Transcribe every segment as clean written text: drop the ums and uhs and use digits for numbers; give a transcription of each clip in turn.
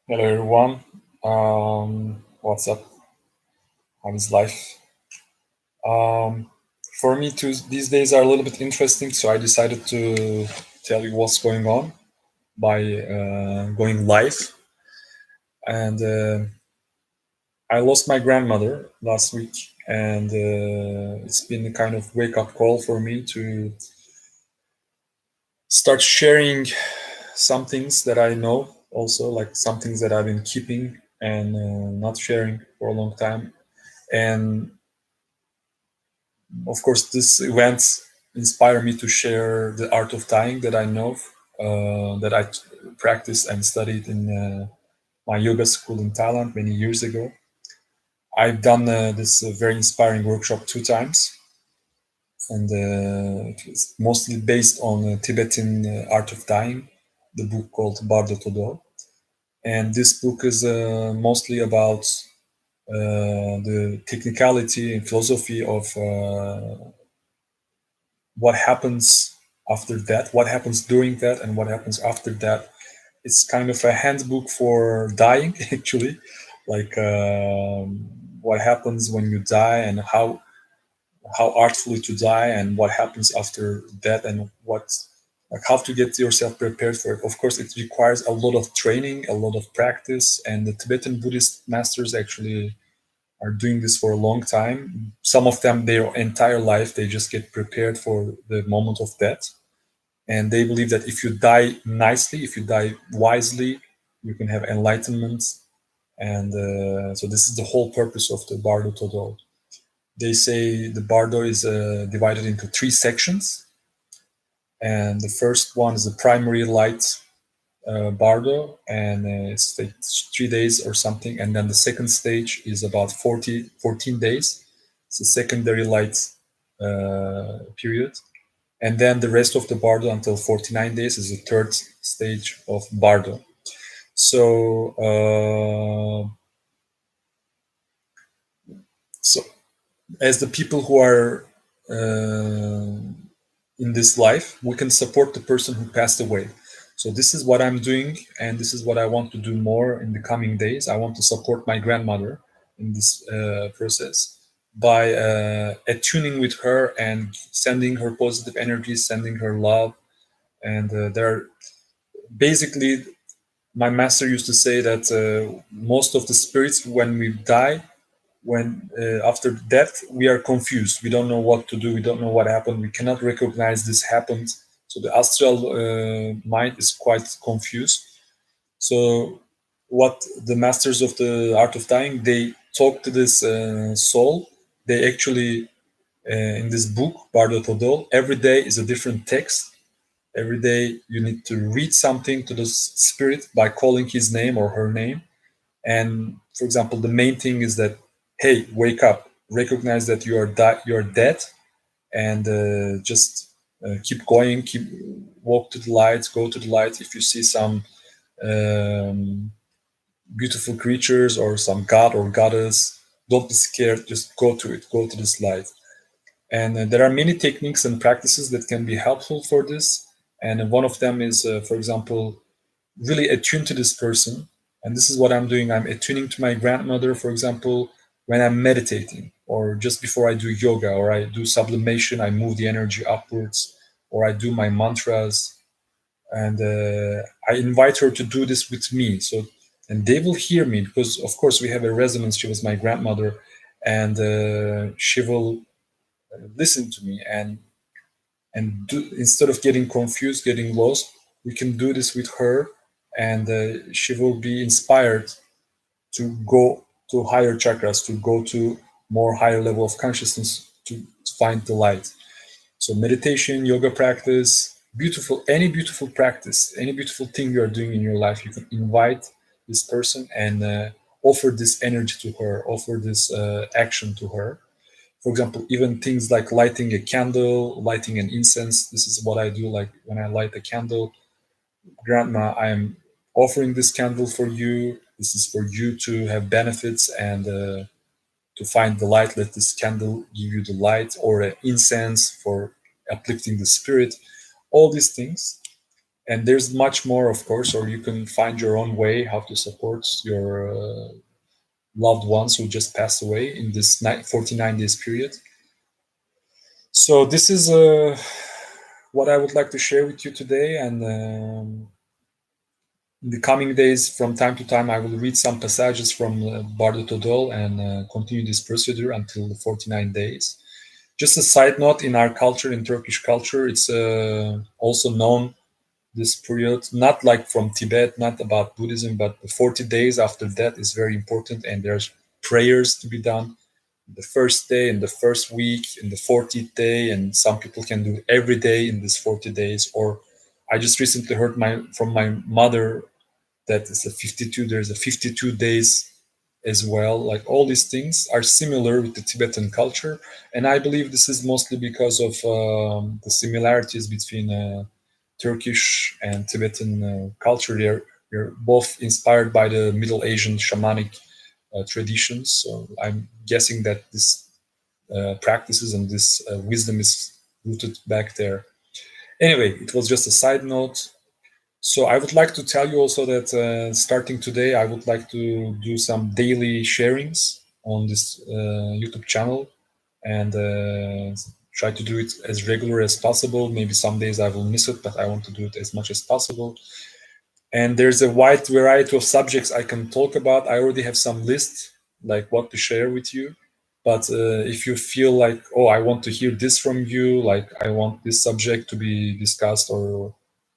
Hello everyone. What's up? How is life? Um, for me, too, these days are a little bit interesting, so I decided to tell you what's going on by going live. And I lost my grandmother last week, and it's been a kind of wake up call for me to start sharing some things that I know, also like some things that I've been keeping and not sharing for a long time. And of course, this event inspired me to share the art of dying that I know, that I practiced and studied in my yoga school in Thailand many years ago. I've done this very inspiring workshop 2 times, and it's mostly based on Tibetan art of dying, the book called Bardo Todo. And this book is mostly about the technicality and philosophy of what happens after that, what happens during that, and what happens after that. It's kind of a handbook for dying, actually, like what happens when you die and how artfully to die and what happens after death and what like how to get yourself prepared for it. Of course, it requires a lot of training, a lot of practice, and the Tibetan Buddhist masters actually are doing this for a long time. Some of them, their entire life, they just get prepared for the moment of death. And they believe that if you die nicely, if you die wisely, you can have enlightenment. And so this is the whole purpose of the Bardo Todo. They say the Bardo is divided into 3 sections. And the first one is the primary light Bardo, and it's like 3 days or something. And then the second stage is about 14 days. It's a secondary light period. And then the rest of the Bardo until 49 days is the third stage of Bardo. So, so as the people who are uh, in this life, we can support the person who passed away. So this is what I'm doing, and this is what I want to do more in the coming days. I want to support my grandmother in this process by attuning with her and sending her positive energy, sending her love. And there are basically, my master used to say that most of the spirits, when we die, when after death, we are confused. We don't know what to do. We don't know what happened. We cannot recognize this happened. So the astral mind is quite confused. So what the masters of the art of dying, they talk to this soul. They actually in this book Bardo Todol, every day is a different text. Every day you need to read something to the spirit by calling his name or her name. And for example, the main thing is that, hey, wake up, recognize that you are dead, and just keep going, keep walk to the light, go to the light. If you see some um, beautiful creatures or some god or goddess, don't be scared. Just go to it. Go to this light. And there are many techniques and practices that can be helpful for this. And one of them is, for example, really attune to this person. And this is what I'm doing. I'm attuning to my grandmother, for example, when I'm meditating, or just before I do yoga, or I do sublimation, I move the energy upwards, or I do my mantras. And I invite her to do this with me. So, and they will hear me because, of course, we have a resonance. She was my grandmother, and she will listen to me and do, instead of getting confused, getting lost, we can do this with her, and she will be inspired to go to higher chakras, to go to more higher level of consciousness, to find the light. So meditation, yoga practice, any beautiful practice, any beautiful thing you are doing in your life, you can invite this person and offer this energy to her, offer this action to her. For example, even things like lighting a candle, lighting an incense. This is what I do. Like when I light a candle, grandma, I am offering this candle for you. This is for you to have benefits and to find the light. Let this candle give you the light, or an incense for uplifting the spirit. All these things. And there's much more, of course, or you can find your own way how to support your loved ones who just passed away in this 49 days period. So this is what I would like to share with you today. And in the coming days, from time to time, I will read some passages from Bardo Todol and continue this procedure until the 49 days. Just a side note, in our culture, in Turkish culture, it's also known this period, not like from Tibet, not about Buddhism, but the 40 days after death is very important, and there's prayers to be done the first day and the first week and the 40th day, and some people can do every day in this 40 days. Or I just recently heard from my mother that it's a 52, there's a 52 days as well. Like all these things are similar with the Tibetan culture, and I believe this is mostly because of the similarities between Turkish and Tibetan culture. They're both inspired by the Middle Asian shamanic traditions. So I'm guessing that this practices and this wisdom is rooted back there. Anyway, it was just a side note. So I would like to tell you also that starting today, I would like to do some daily sharings on this YouTube channel and try to do it as regular as possible. Maybe some days I will miss it, but I want to do it as much as possible. And there's a wide variety of subjects I can talk about. I already have some list, like what to share with you. But if you feel like, oh, I want to hear this from you, like I want this subject to be discussed, or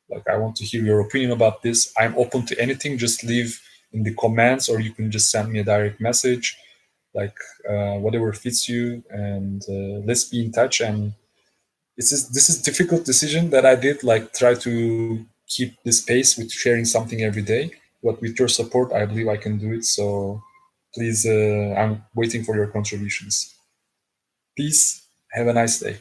like I want to hear your opinion about this, I'm open to anything. Just leave in the comments, or you can just send me a direct message, like whatever fits you. And let's be in touch. And this is difficult decision that I did, like try to keep this pace with sharing something every day. But with your support, I believe I can do it. So please, I'm waiting for your contributions. Peace. Have a nice day.